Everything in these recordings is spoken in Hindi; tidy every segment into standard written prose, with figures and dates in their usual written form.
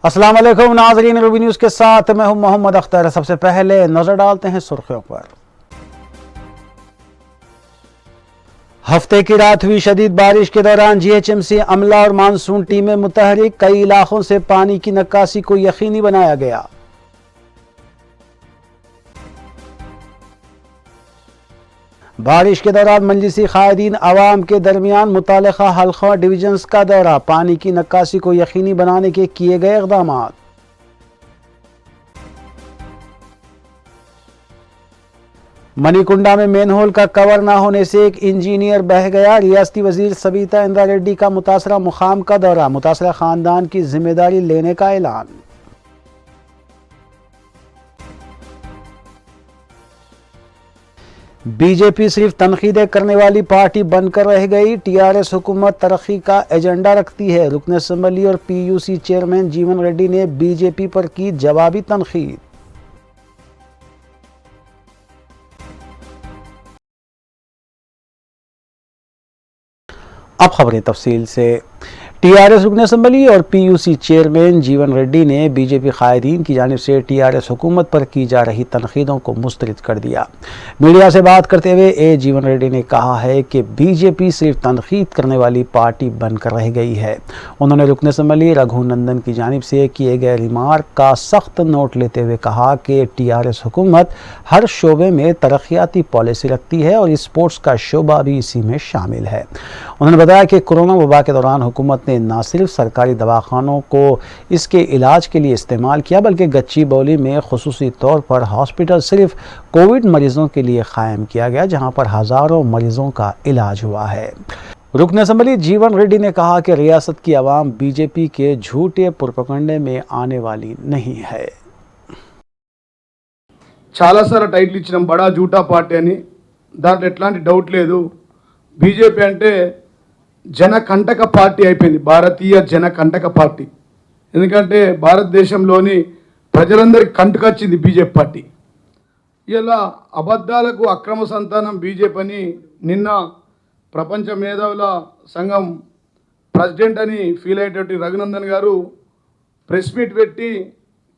अस्सलाम वालेकुम नाज़रीन, रूबी न्यूज़ के साथ मैं हूं मोहम्मद अख्तर। सबसे पहले नजर डालते हैं सुर्खियों पर। हफ्ते की रात हुई शदीद बारिश के दौरान जीएचएमसी अमला और मानसून टीमें मुतहरिक, कई इलाकों से पानी की निकासी को यकीनी बनाया गया। बारिश के दौरान मजलिसी कायदीन अवाम के दरमियान मुतालिका हल्का डिवीजन्स का दौरा, पानी की निकासी को यकीनी बनाने के किए गए इक़दाम। मणिकुंडा में मेनहोल का कवर न होने से एक इंजीनियर बह गया। रियासती वजीर सविता इंद्रा रेड्डी का मुतासरा मुकाम का दौरा, मुतासरा खानदान की जिम्मेदारी लेने का ऐलान। बीजेपी सिर्फ तनकीदें करने वाली पार्टी बनकर रह गई। टीआरएस हुकूमत तरक्की का एजेंडा रखती है। रुकन असम्बली और पीयूसी चेयरमैन जीवन रेड्डी ने बीजेपी पर की जवाबी तनकीद। अब खबरें तफसील से। टीआरएस रुकन असम्बली और पीयूसी चेयरमैन जीवन रेड्डी ने बीजेपी कायदीन की जानिब से टीआरएस हुकूमत पर की जा रही तनकीदों को मुस्तरद कर दिया। मीडिया से बात करते हुए जीवन रेड्डी ने कहा है कि बीजेपी सिर्फ तनकीद करने वाली पार्टी बनकर रह गई है। उन्होंने रुकन असम्बली रघुनंदन की जानिब से किए गए रिमार्क का सख्त नोट लेते हुए कहा कि टीआरएस हुकूमत हर शोबे में तरक्याती पॉलिसी रखती है और स्पोर्ट्स का शोबा भी इसी में शामिल है। उन्होंने बताया कि कोरोना वबा के दौरान हुकूमत ने न सिर्फ सरकारी दवाखानों को इसके इलाज के लिए इस्तेमाल किया, बल्कि गच्चीबौली में खुसूसी तौर पर हॉस्पिटल सिर्फ कोविड मरीजों के लिए कायम किया गया, जहां पर हज़ारों मरीजों का इलाज हुआ है। रुकन असम्बली जीवन रेड्डी ने कहा कि रियासत की आवाम बीजेपी के झूठे प्रोपेगेंडे में आने वाली नहीं है। చాలాసార్లు టైటిల్ ఇచ్చినాం బడా జూటా పార్టీ అని, దాంట్లో ఎట్లాంటి డౌట్ లేదు. బీజేపీ అంటే జనకంటక పార్టీ అయిపోయింది, భారతీయ జనకంటక పార్టీ. ఎందుకంటే భారతదేశంలోని ప్రజలందరికీ కంటకొచ్చింది బీజేపీ పార్టీ. ఇలా అబద్ధాలకు అక్రమ సంతానం బీజేపీ అని నిన్న ప్రపంచ మేధావుల సంఘం ప్రెసిడెంట్ అని ఫీల్ అయ్యేటటువంటి రఘునందన్ గారు ప్రెస్ మీట్ పెట్టి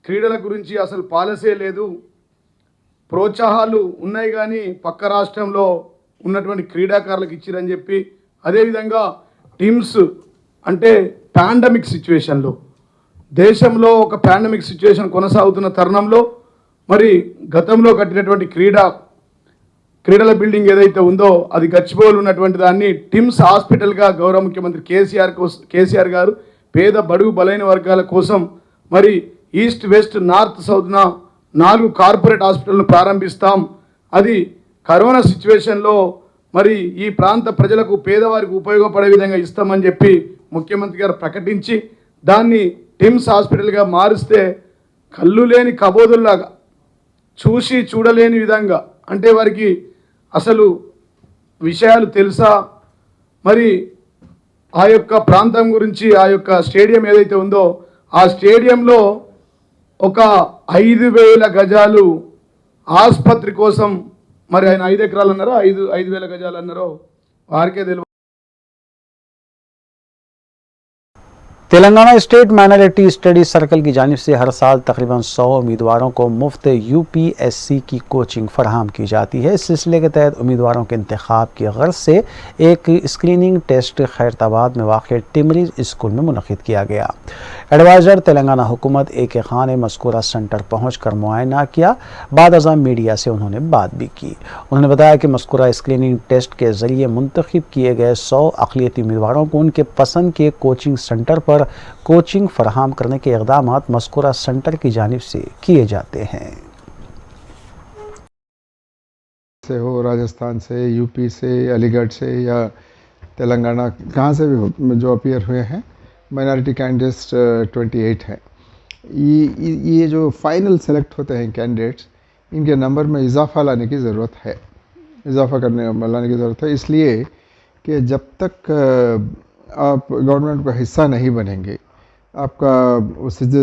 క్రీడల గురించి అసలు పాలసీ లేదు, ప్రోత్సాహాలు ఉన్నాయి కానీ పక్క రాష్ట్రంలో ఉన్నటువంటి క్రీడాకారులకు ఇచ్చిరని చెప్పి, అదేవిధంగా టీమ్స్ అంటే పాండమిక్ సిచ్యువేషన్లో దేశంలో ఒక పాండమిక్ సిచ్యువేషన్ కొనసాగుతున్న తరుణంలో మరి గతంలో కట్టినటువంటి క్రీడల బిల్డింగ్ ఏదైతే ఉందో అది గచ్చిబౌలి ఉన్నటువంటి దాన్ని టిమ్స్ హాస్పిటల్గా గౌరవ ముఖ్యమంత్రి కేసీఆర్ గారు పేద బడుగు బలైన వర్గాల కోసం మరి ఈస్ట్ వెస్ట్ నార్త్ సౌత్న 4 కార్పొరేట్ హాస్పిటల్ను ప్రారంభిస్తాం. అది కరోనా సిచ్యువేషన్లో మరి ఈ ప్రాంత ప్రజలకు పేదవారికి ఉపయోగపడే విధంగా ఇస్తామని చెప్పి ముఖ్యమంత్రి గారు ప్రకటించి దాన్ని టిమ్స్ హాస్పిటల్గా మారిస్తే కళ్ళు లేని కబోదుల్లాగా చూసి చూడలేని విధంగా, అంటే వారికి అసలు విషయాలు తెలుసా, మరి ఆ యొక్క ప్రాంతం గురించి ఆ యొక్క స్టేడియం ఏదైతే ఉందో ఆ స్టేడియంలో ఒక 5,000 గజాలు ఆసుపత్రి కోసం, మరి ఆయన 5 ఎకరాలు అన్నారో 5,000 గజాలు అన్నారో వారికే తెలియదు. Telangana state minority study circle की जानिब से हर साल तकरीबन 100 उम्मीदवारों को मुफ्त यूपीएससी की कोचिंग फराहम की जाती है। इस सिलसिले के तहत उम्मीदवारों के इंतखाब की गर्ज से एक स्क्रीनिंग टेस्ट खैरताबाद में वाक़ टिमरीज स्कूल में मुनक़िद किया गया। एडवाइज़र तेलंगाना हुकूमत AK खान ने मज़कूरा सेंटर पहुँच कर मुआयना किया। बाद अज़ां मीडिया से उन्होंने बात भी की। उन्होंने बताया कि मज़कूरा स्क्रीनिंग टेस्ट के ज़रिए मुंतखब किए गए 100 अक़लियती उम्मीदवारों को उनके पसंद के कोचिंग सेंटर पर कोचिंग फराहम करने के इक़दाम मज़कूरा सेंटर की जानिब से किए जाते हैं। से हो, राजस्थान से, यूपी से, अलीगढ़ से या तेलंगाना कहाँ से भी हो, जो अपीयर हुए हैं माइनॉरिटी कैंडिडेट्स 28 हैं। ये जो फाइनल सेलेक्ट होते हैं कैंडिडेट्स, इनके नंबर में इजाफ़ा लाने की ज़रूरत है, लाने की ज़रूरत है, इसलिए कि जब तक आप गवर्नमेंट का हिस्सा नहीं बनेंगे, आपका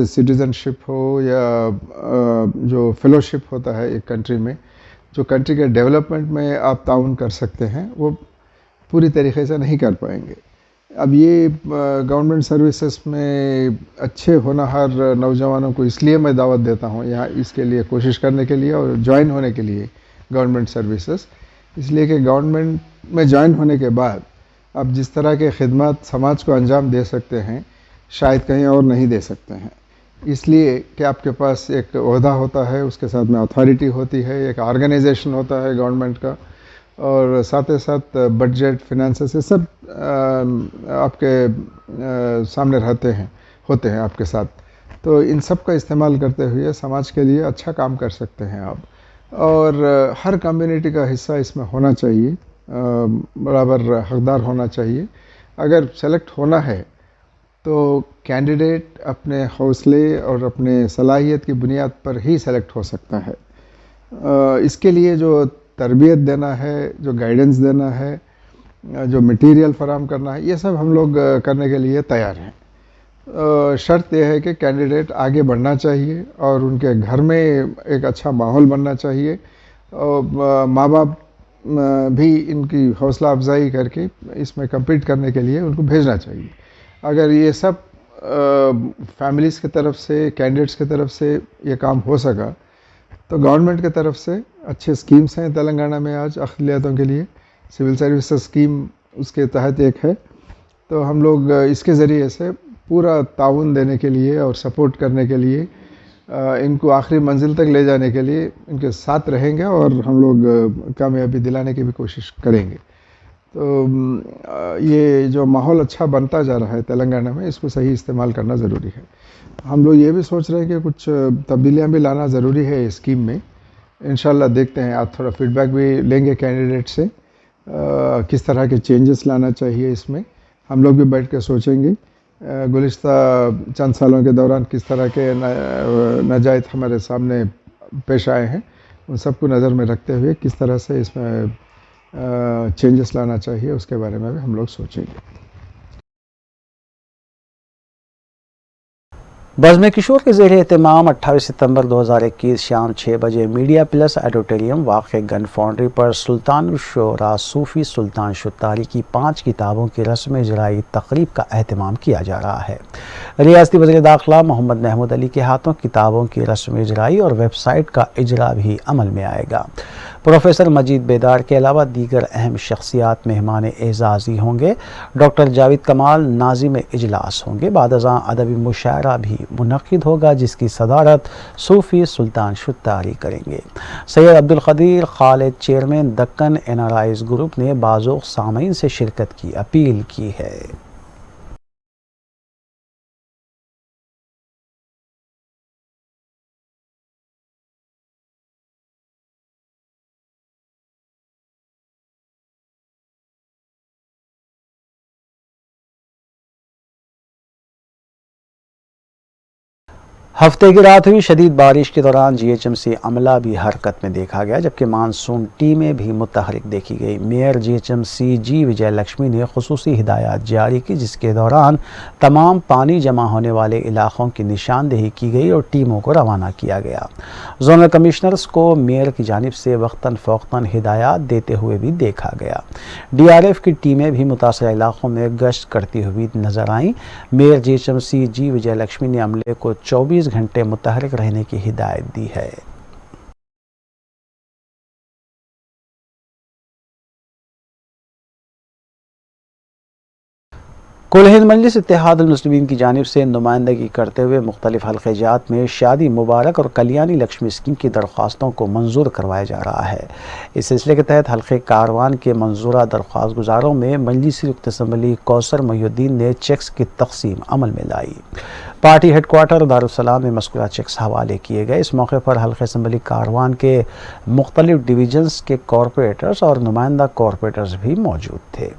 सिटीज़नशिप हो या जो फेलोशिप होता है एक कंट्री में, जो कंट्री के डेवलपमेंट में आप ताउन कर सकते हैं, वो पूरी तरीके से नहीं कर पाएंगे। अब ये गवर्नमेंट सर्विसेज में अच्छे होनहार नौजवानों को इसलिए मैं दावत देता हूँ यहाँ इसके लिए कोशिश करने के लिए और ज्वाइन होने के लिए गवर्नमेंट सर्विसेज, इसलिए कि गवर्नमेंट में ज्वाइन होने के बाद आप जिस तरह के खिदमत समाज को अंजाम दे सकते हैं शायद कहीं और नहीं दे सकते हैं। इसलिए कि आपके पास एक ओहदा होता है, उसके साथ में अथॉरिटी होती है, एक ऑर्गेनाइजेशन होता है गवर्नमेंट का, और साथ ही साथ बजट फिनेंसेस ये सब आपके सामने रहते हैं, होते हैं आपके साथ। तो इन सब का इस्तेमाल करते हुए समाज के लिए अच्छा काम कर सकते हैं आप, और हर कम्युनिटी का हिस्सा इसमें होना चाहिए, बराबर हकदार होना चाहिए। अगर सेलेक्ट होना है तो कैंडिडेट अपने हौसले और अपने सलाहियत की बुनियाद पर ही सेलेक्ट हो सकता है। इसके लिए जो तरबियत देना है, जो गाइडेंस देना है, जो मटेरियल फराहम करना है, ये सब हम लोग करने के लिए तैयार हैं। शर्त यह है कि कैंडिडेट आगे बढ़ना चाहिए और उनके घर में एक अच्छा माहौल बनना चाहिए, और माँ बाप भी इनकी हौसला अफजाई करके इसमें कम्पीट करने के लिए उनको भेजना चाहिए। अगर ये सब फैमिलीज़ की तरफ से, कैंडिडेट्स की तरफ से ये काम हो सका तो गवर्नमेंट की तरफ से अच्छे स्कीम्स हैं तेलंगाना में आज अक़लियतों के लिए। सिविल सर्विसेज स्कीम उसके तहत एक है, तो हम लोग इसके ज़रिए से पूरा ताउन देने के लिए और सपोर्ट करने के लिए, इनको आखिरी मंजिल तक ले जाने के लिए इनके साथ रहेंगे और हम लोग कामयाबी दिलाने की भी कोशिश करेंगे। तो ये जो माहौल अच्छा बनता जा रहा है तेलंगाना में, इसको सही इस्तेमाल करना ज़रूरी है। हम लोग ये भी सोच रहे हैं कि कुछ तब्दीलियाँ भी लाना ज़रूरी है इस स्कीम में। इंशाल्लाह देखते हैं, आप थोड़ा फीडबैक भी लेंगे कैंडिडेट से, किस तरह के चेंजेस लाना चाहिए इसमें। हम लोग भी बैठ के सोचेंगे गुज़िश्ता चंद सालों के दौरान किस तरह के नाजायज़ हमारे सामने पेश आए हैं, उन सबको नज़र में रखते हुए किस तरह से इसमें चेंजेस लाना चाहिए उसके बारे में भी हम लोग सोचेंगे। बज़्म किशोर के ज़ेर एहतमाम 28 सितंबर 2021 शाम 6 बजे मीडिया प्लस ऑडिटोरियम वाक़ गन फाउंड्री पर सुल्तानुश्शोरा सूफ़ी सुल्तान शुत्तारी की 5 किताबों की रस्म इजराई तक़रीब का अहतमाम किया जा रहा है। रियासती वज़ीर दाखिला मोहम्मद महमूद अली के हाथों किताबों की रस्म इजराई और वेबसाइट का इजरा भी अमल में आएगा। प्रोफेसर मजीद बेदार के अलावा दीगर अहम शख्सियात मेहमान एजाज़ी होंगे। डॉक्टर जावेद कमाल नाज़िम इजलास होंगे। बाद-अज़ां अदबी मुशायरा भी मुनक़्क़िद होगा जिसकी सदारत सूफ़ी सुल्तान शुत्तारी करेंगे। Syed Abdul क़दीर Khalid chairman Deccan NRIs group ने बाज़ोक़ सामीन से शिरकत की अपील की है। हफ्ते की रात हुई शदीद बारिश के दौरान जीएचएमसी अमला भी हरकत में देखा गया, जबकि मानसून टीमें भी मुतहरिक देखी गई। मेयर जीएचएमसी जी विजय लक्ष्मी ने खुसूसी हिदायत जारी की, जिसके दौरान तमाम पानी जमा होने वाले इलाकों की निशानदेही की गई और टीमों को रवाना किया गया। जोनल कमिश्नर्स को मेयर की जानिब से वक्तन फ़ौक्तन हिदायत देते हुए भी देखा गया। डीआरएफ की टीमें भी मुतासर इलाकों में गश्त करती हुई नजर आईं। मेयर जीएचएमसी जी विजय लक्ष्मी ने अमले को 24 घंटे मुतहरिक रहने की हिदायत दी है। कुल हिंद मजलिस इत्तेहादुल मुस्लिमीन की जानिब से नुमाइंदगी करते हुए मुख्तलिफ हल्क़े-जात में शादी मुबारक और कल्याणी लक्ष्मी स्कीम की दरख्वास्तों को मंजूर करवाया जा रहा है। इस सिलसिले के तहत हल्क़े कारवान के मंजूरा दरख्वास्त गुजारों में मजलिसी रुकन असम्बली कौसर मोहिउद्दीन ने चेक्स की तकसीम अमल में लाई। पार्टी हेडक्वार्टर दारुस्सलाम में मज़कूरा चेक्स हवाले किए गए। इस मौके पर हल्क़े असम्बली कारवान के मुख्तलिफ डिवीजन्स के कॉरपोरेटर्स और नुमाइंदा कॉरपोरेटर्स भी मौजूद थे।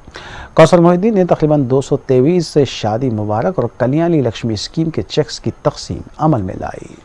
कौसर मोहिउद्दीन ने तकरीबन 223 से शादी मुबारक और कल्याणी लक्ष्मी स्कीम के चेक्स की तकसीम अमल में लाई।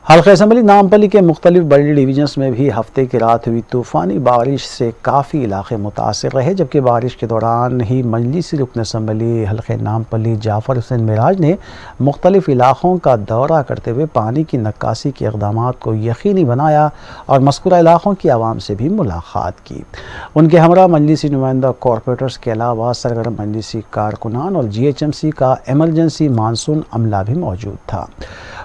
हल्का असम्बली नामपल्ली के मुख्तलिफ बड़ी डिवीजन्स में भी हफ्ते की रात हुई तूफ़ानी बारिश से काफ़ी इलाके मुतासर रहे, जबकि बारिश के दौरान ही मजलिसी रुकन असम्बली हल्के नामपल्ली जाफ़र हुसैन मिराज ने मुख्तलिफ इलाक़ों का दौरा करते हुए पानी की नक्कासी के इक़दामात को यकीनी बनाया और मज़कूरा इलाक़ों की आवाम से भी मुलाकात की। उनके हमरा मजलिसी नुमाइंदा कॉरपोरेटर्स के अलावा सरगर्म मजलिसी कारकुनान और GHMC का एमरजेंसी मानसून अमला भी मौजूद था।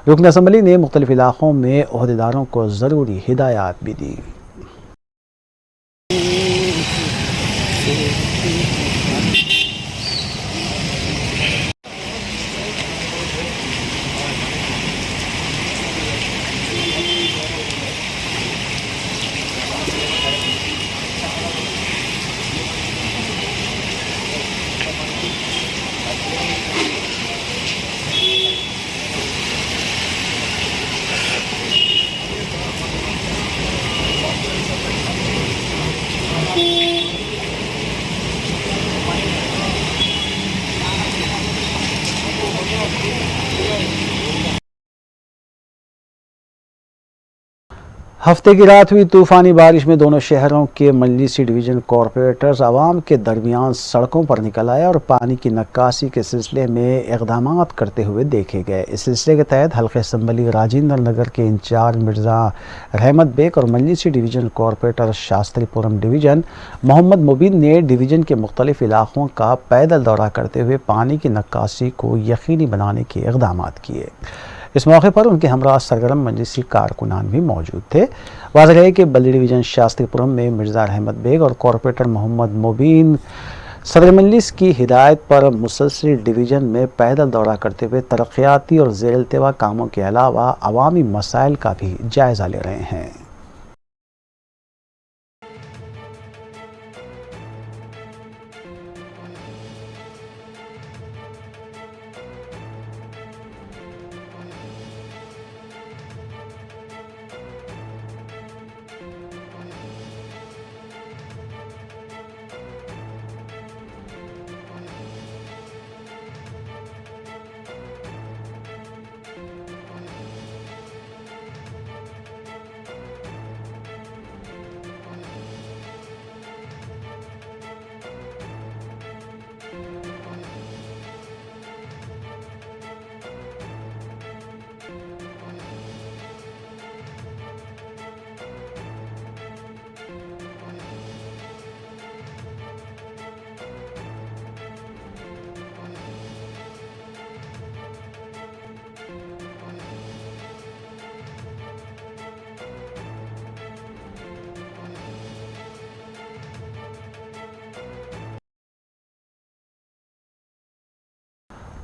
रुकन असम्बली ने मुख्तलिफ इलाक़ों में ओहदेदारों को ज़रूरी हिदायत भी दी। हफ्ते की रात हुई तूफ़ानी बारिश में दोनों शहरों के मजलिसी डिवीज़न कॉरपोरेटर्स आवाम के दरमियान सड़कों पर निकल आए और पानी की नक्कासी के सिलसिले में इक़दामात करते हुए देखे गए। इस सिलसिले के तहत हल्के असम्बली राजेंद्र नगर के इंचार्ज मिर्ज़ा रहमत बेग और मजलिसी division corporator Shastripuram division Mohammed Mubeen ने डिवीज़न के मुख्तलिफ इलाक़ों का पैदल दौरा करते हुए पानी की नक्कासी को यकीनी बनाने के इक़दामात किए। इस मौके पर उनके हमरा सरगर्म मजलिसी कारकुनान भी मौजूद थे। वाज़ेह है कि बल्ली डिवीज़न शास्त्रीपुरम में मिर्ज़ा रहमत बेग और कॉरपोरेटर मोहम्मद मुबीन सदर मजलिस की हिदायत पर मुसलसिल डिवीज़न में पैदल दौरा करते हुए तरक्याती और ज़ेर इल्तिवा कामों के अलावा अवामी मसाइल का भी जायज़ा ले रहे हैं।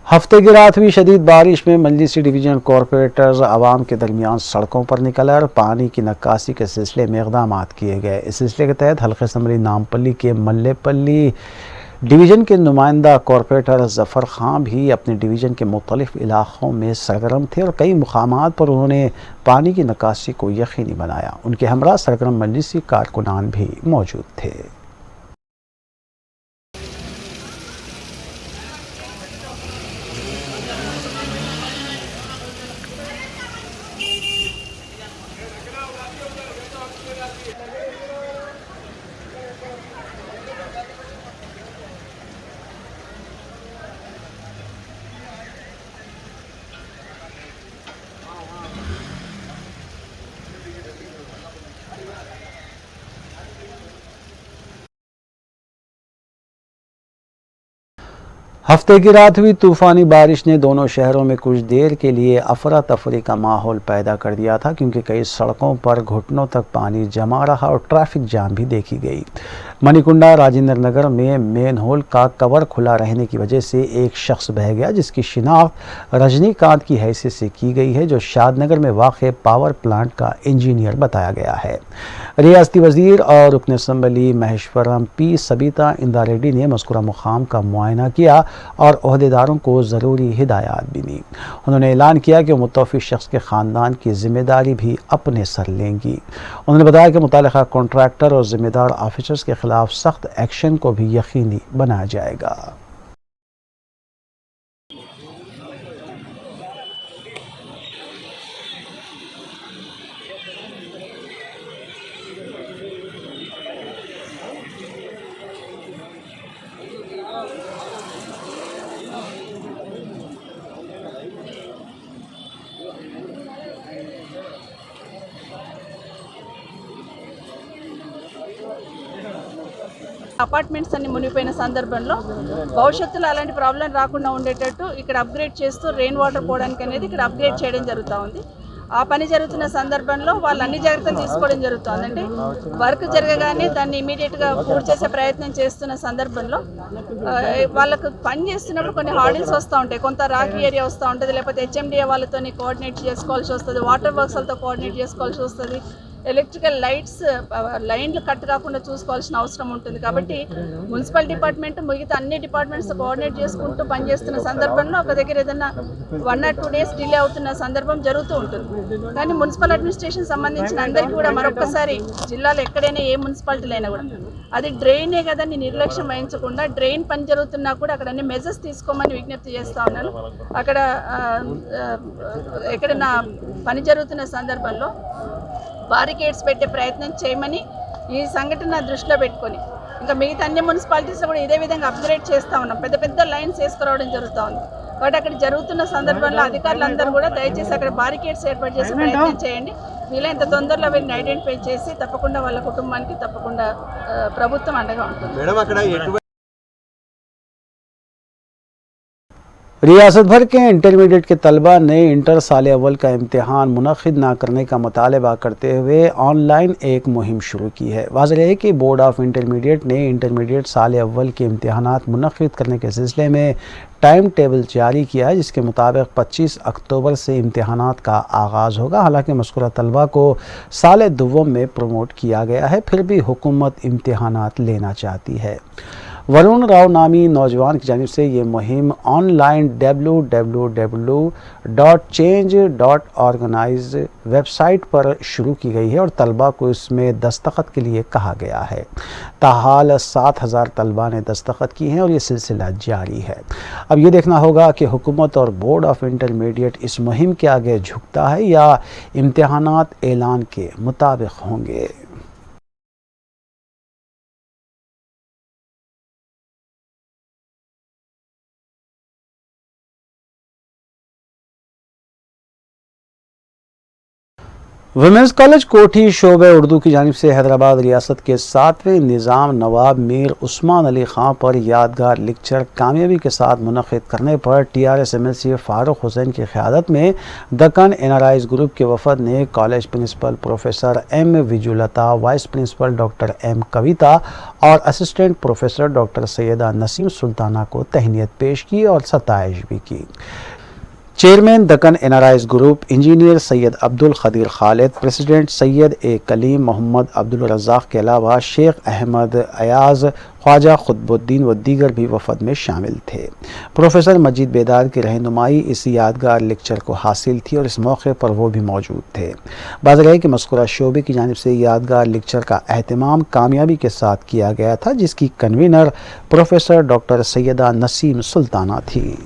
हफ्ते की रात हुई शदीद बारिश में मजलिसी डिवीज़न कॉरपोरेटर्स आवाम के दरमियान सड़कों पर निकल आए और पानी की नक्कासी के सिलसिले में इक़दामात किए गए। इस सिलसिले के तहत हल्के असम्बली नामपल्ली के मल्लेपल्ली डिवीज़न के नुमाइंदा कॉरपोरेटर ज़फ़र खां भी अपने डिवीज़न के मुख्तलिफ इलाक़ों में सरगर्म थे और कई मुकामात पर उन्होंने पानी की नक्कासी को यकीनी बनाया। उनके हमरा सरगर्म मजलिसी कारकुनान भी मौजूद थे। हफ्ते की रात हुई तूफ़ानी बारिश ने दोनों शहरों में कुछ देर के लिए अफरा तफरी का माहौल पैदा कर दिया था, क्योंकि कई सड़कों पर घुटनों तक पानी जमा रहा और ट्रैफिक जाम भी देखी गई। मणिकुंडा राजेंद्र नगर में मेन होल का कवर खुला रहने की वजह से एक शख्स बह गया, जिसकी शिनाख्त रजनीकांत की हैसियत से की गई है, जो शादनगर में वाक़ पावर प्लांट का इंजीनियर बताया गया है। रियासती वज़ीर और रुकन असम्बली महेश्वरम P सबिता इंदा रेड्डी ने मज़कूरा मुकाम का मुआयना किया और ओहदेदारों को ज़रूरी हिदायत भी दी। उन्होंने ऐलान किया कि मुतवफ़्फ़ी शख्स के ख़ानदान की ज़िम्मेदारी भी अपने सर लेंगी। उन्होंने बताया कि मुतालिका कॉन्ट्रैक्टर और ज़िम्मेदार ऑफिसर्स के ख़िलाफ़ सख्त एक्शन को भी यकीनी बनाया जाएगा। అపార్ట్మెంట్స్ అన్ని మునిగిపోయిన సందర్భంలో భవిష్యత్తులో అలాంటి ప్రాబ్లం రాకుండా ఉండేటట్టు ఇక్కడ అప్గ్రేడ్ చేస్తూ రెయిన్ వాటర్ పోవడానికి అనేది ఇక్కడ అప్గ్రేడ్ చేయడం జరుగుతూ ఉంది. ఆ పని జరుగుతున్న సందర్భంలో వాళ్ళు అన్ని జాగ్రత్తలు తీసుకోవడం జరుగుతుంది. అంటే వర్క్ జరగగానే దాన్ని ఇమీడియట్గా పూర్తి చేసే ప్రయత్నం చేస్తున్న సందర్భంలో వాళ్ళకు పని చేస్తున్నప్పుడు కొన్ని హార్డిల్స్ వస్తూ ఉంటాయి. కొంత రాక్ ఏరియా వస్తూ ఉంటుంది, లేకపోతే హెచ్ఎండిఏ వాళ్ళతో కోఆర్డినేట్ చేసుకోవాల్సి వస్తుంది, వాటర్ వర్క్స్ వాళ్ళతో కోఆర్డినేట్ చేసుకోవాల్సి వస్తుంది, ఎలక్ట్రికల్ లైట్స్ లైన్లు కట్ కాకుండా చూసుకోవాల్సిన అవసరం ఉంటుంది. కాబట్టి మున్సిపల్ డిపార్ట్మెంట్ మిగతా అన్ని డిపార్ట్మెంట్స్ కోఆర్డినేట్ చేసుకుంటూ పనిచేస్తున్న సందర్భంలో ఒక దగ్గర ఏదైనా 1 or 2 days డిలే అవుతున్న సందర్భం జరుగుతూ ఉంటుంది. కానీ మున్సిపల్ అడ్మినిస్ట్రేషన్ సంబంధించిన అందరికీ కూడా మరొకసారి జిల్లాలో ఎక్కడైనా ఏ మున్సిపాలిటీలు అయినా కూడా అది డ్రైనే కదా నిర్లక్ష్యం వహించకుండా డ్రైన్ పని జరుగుతున్నా కూడా అక్కడ అన్ని మెజర్స్ తీసుకోమని విజ్ఞప్తి చేస్తూ ఉన్నాను. అక్కడ ఎక్కడైనా పని జరుగుతున్న సందర్భంలో బారికేడ్స్ పెట్టే ప్రయత్నం చేయమని ఈ సంఘటన దృష్టిలో పెట్టుకొని ఇంకా మిగతా అన్ని మున్సిపాలిటీస్లో కూడా ఇదే విధంగా అప్గ్రేడ్ చేస్తూ ఉన్నాం. పెద్ద పెద్ద లైన్స్ వేసుకురావడం జరుగుతూ ఉంది. కాబట్టి అక్కడ జరుగుతున్న సందర్భంలో అధికారులందరూ కూడా దయచేసి అక్కడ బారికేడ్స్ ఏర్పాటు చేసే ప్రయత్నం చేయండి. వీలైనంత తొందరలో వీరిని ఐడెంటిఫై చేసి తప్పకుండా వాళ్ళ కుటుంబానికి తప్పకుండా ప్రభుత్వం అండగా ఉంటుంది. रियासत भर के इंटरमीडिएट के तलबा ने इंटर साल अव्वल का इम्तिहान मुनक़िद ना करने का मुतालबा करते हुए ऑनलाइन एक मुहिम शुरू की है। वाज़ेह है कि बोर्ड ऑफ इंटरमीडिएट ने इंटरमीडिएट साल अव्वल के इम्तिहानात मुनक़िद करने के सिलसिले में टाइम टेबल जारी किया है, जिसके मुताबिक 25 अक्टूबर से इम्तिहानात का आगाज़ होगा। हालांकि मज़कूरा तलबा को साल दुव्वम में प्रमोट किया गया है, फिर भी हुकूमत इम्तिहानात लेना चाहती है। वरुण राव नामी नौजवान की जानिब से ये मुहिम ऑनलाइन www.change.organize वेबसाइट पर शुरू की गई है और तलबा को इसमें दस्तखत के लिए कहा गया है। ताहाल 7000 तलबा ने दस्तखत की हैं और ये सिलसिला जारी है। अब ये देखना होगा कि हुकूमत और बोर्ड ऑफ इंटरमीडिएट इस मुहिम के आगे झुकता है या इम्तिहानात ऐलान के मुताबिक होंगे। वुमेंस कॉलेज कोठी शोबे उर्दू की जानिब से हैदराबाद रियासत के 7वें निज़ाम नवाब मीर उस्मान अली ख़ां पर यादगार लेक्चर कामयाबी के साथ मुनक़िद करने पर TRS MLC फ़ारूक हुसैन की क़यादत में दक्कन NRIs ग्रुप के वफ़द ने college principal professor M Vijulata, vice principal doctor M Kavita और assistant professor doctor Syeda Naseem Sultana को तहनीत पेश की और सताइश भी की। Chairman Deccan NRIs group engineer Syed Abdul Khadeer Khalid, president Syed A Kaleem Mohammed Abdul Razzaq के अलावा शेख अहमद अयाज, ख्वाजा खुतबुद्दीन व दीगर भी वफ़द में शामिल थे। प्रोफेसर मजीद बेदार की रहनुमाई इस यादगार लेक्चर को हासिल थी और इस मौके पर वो भी मौजूद थे। बात रही कि मज़कूरा शोबे की जानिब से यादगार लेक्चर का अहतमाम कामयाबी के साथ किया गया था, जिसकी convener professor doctor Syeda Naseem Sultana थी।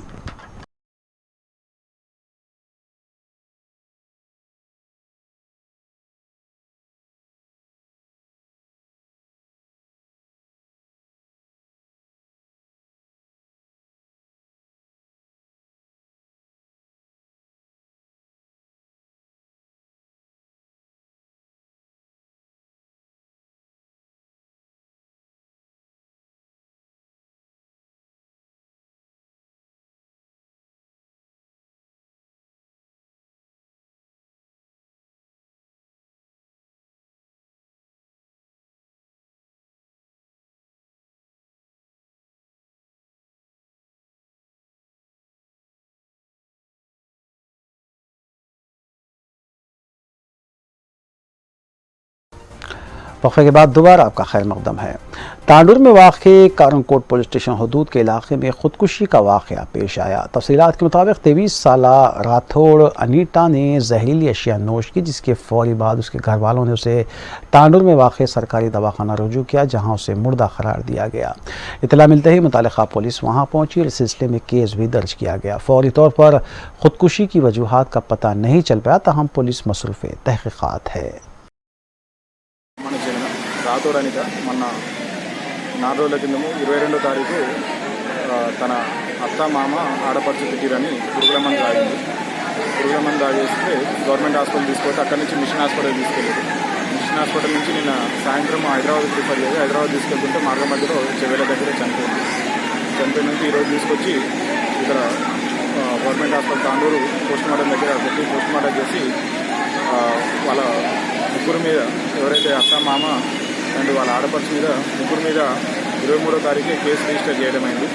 वक़्फ़े के बाद दोबारा आपका खैर मक़दम है। तांडुर में वाक़े कारनकोट पुलिस स्टेशन हदूद के इलाके में ख़ुदकुशी का वाक़या पेश आया। तफ़सीलात के मुताबिक 23 साला राठौड़ अनीता ने जहरीली अशिया नोश की, जिसके फ़ौरी बाद उसके घर वालों ने उसे तांडुर में वाक़े सरकारी दवाखाना रुजू किया, जहाँ उसे मुर्दा करार दिया गया। इत्तला मिलते ही मुतालिका पुलिस वहाँ पहुँची और इस सिलसिले में केस भी दर्ज किया गया। फ़ौरी तौर पर ख़ुदकुशी की वजूहात का पता नहीं चल पाया, ताहम पुलिस मसरूफ़ तहक़ीक़ात है। రాథోడ్ అనిత మొన్న 4 రోజుల కిందము 22వ తారీఖు తన అత్త మామ ఆడపడుచు తిట్టిరని పురుగుల మందు తాగేస్తే గవర్నమెంట్ హాస్పిటల్ తీసుకొస్తే అక్కడి నుంచి మిషన్ హాస్పిటల్ తీసుకెళ్ళారు. మిషన్ మిషన్ హాస్పిటల్ నుంచి నిన్న సాయంత్రం హైదరాబాద్ రిఫర్ చేసి హైదరాబాద్ తీసుకెళ్తుంటే మార్గం మధ్యలో చెవేల దగ్గర చనిపోయినందుకు ఈరోజు తీసుకొచ్చి ఇక్కడ గవర్నమెంట్ హాస్పిటల్ తాండూరు పోస్ట్మార్టం దగ్గర పెట్టి పోస్ట్మార్టం చేసి వాళ్ళ ముగ్గురు మీద ఎవరైతే అత్త మామ అండ్ వాళ్ళ ఆడపడుచు మీద ముగ్గురు మీద 23వ తారీఖే కేసు రిజిస్టర్ చేయడం అయింది.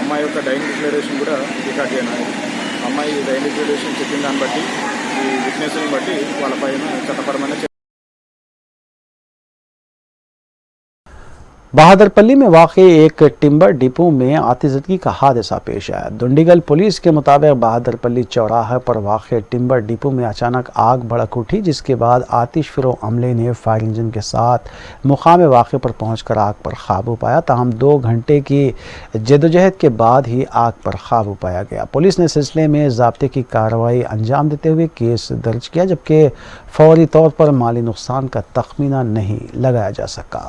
అమ్మాయి యొక్క డైయింగ్ డిక్లరేషన్ కూడా రికార్డ్ చేయడం అయింది. అమ్మాయి డైయింగ్ డిక్లరేషన్ చెప్పిన దాన్ని బట్టి ఈ విట్నెస్ని బట్టి వాళ్ళపైన చట్టపరమైన बहादुरपल्ली में वाक़ई एक टिम्बर डिपो में आतिशबाजी का हादसा पेश आया। दुंडीगल पुलिस के मुताबिक बहादुरपल्ली चौराहे पर वाक़ टिम्बर डिपो में अचानक आग भड़क उठी, जिसके बाद आतिश फिरो अमले ने फायर इंजन के साथ मुकाम वाक़े पर पहुंचकर आग पर काबू पाया। ताहम 2 घंटे की जदोजहद के बाद ही आग पर काबू पाया गया। पुलिस ने सिलसिले में ज़ाब्ते की कार्रवाई अंजाम देते हुए केस दर्ज किया, जबकि फौरी तौर पर माली नुकसान का तखमीना नहीं लगाया जा सका।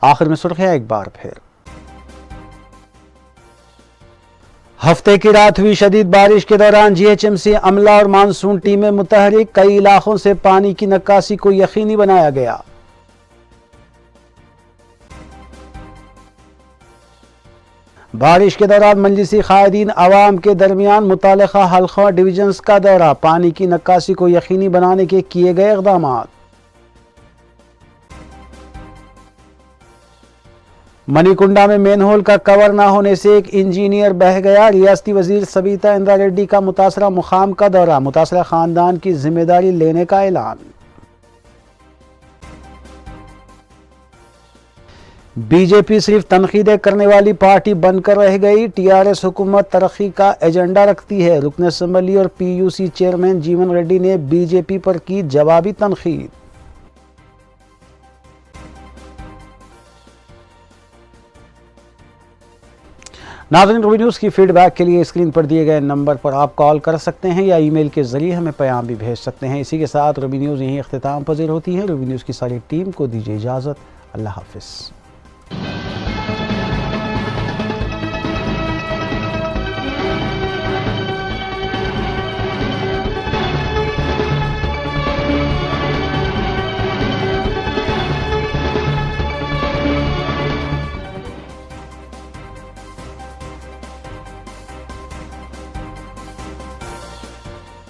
आखिर में सुर्खियां एक बार फिर। हफ्ते की रात हुई शदीद बारिश के दौरान जीएचएमसी अमला और मानसून टीमें मुतहरिक, कई इलाकों से पानी की निकासी को यकीनी बनाया गया। बारिश के दौरान मजलिसी कायदीन अवाम के दरमियान मुतालिका हल्का डिवीजन्स का दौरा, पानी की निकासी को यकीनी बनाने के किए गए इक़दाम। मणिकुंडा में मेनहोल का कवर न होने से एक इंजीनियर बह गया। रियासती वजीर सबीता इंदिरा रेड्डी का मुतासरा मुकाम का दौरा, मुतासरा खानदान की जिम्मेदारी लेने का ऐलान। बीजेपी सिर्फ तनकीदें करने वाली पार्टी बनकर रह गई। टीआरएस हुकूमत तरक्की का एजेंडा रखती है। रुकन असम्बली और पीयूसी चेयरमैन जीवन रेड्डी ने बीजेपी पर की जवाबी तनकीद। नाज़रीन, रूबी न्यूज़ की फीडबैक के लिए स्क्रीन पर दिए गए नंबर पर आप कॉल कर सकते हैं या ईमेल के जरिए हमें पैगाम भी भेज सकते हैं। इसी के साथ रूबी न्यूज़ यहीं इख्तिताम पजीर होती है। रूबी न्यूज़ की सारी टीम को दीजिए इजाज़त। अल्लाह हाफ़िज़।